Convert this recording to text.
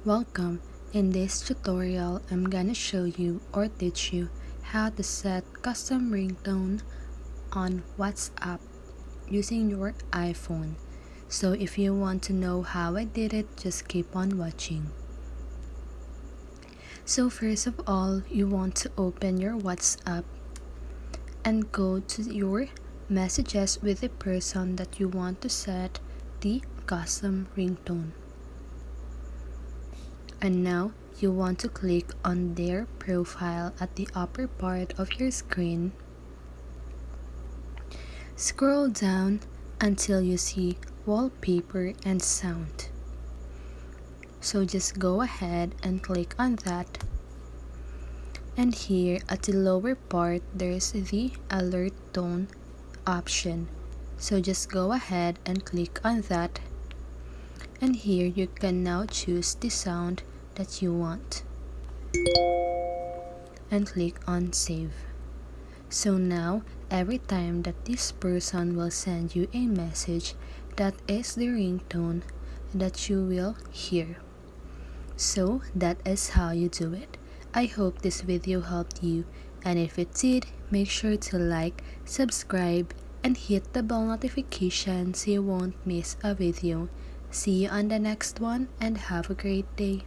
Welcome. In this tutorial, I'm gonna show you or teach you how to set custom ringtone on WhatsApp using your iPhone. So if you want to know how I did it, just keep on watching. So first of all, you want to open your WhatsApp and go to your messages with the person that you want to set the custom ringtone. And now you want to click on their profile at the upper part of your screen. Scroll down until you see wallpaper and sound. So just go ahead and click on that. And here at the lower part there's the alert tone option. So just go ahead and click on that. And here you can now choose the sound that you want and click on save. So now every time that this person will send you a message, that is the ringtone that you will hear. So that is how you do it. I hope this video helped you, and if it did, make sure to like, subscribe, and hit the bell notification so you won't miss a video. See you on the next one and have a great day.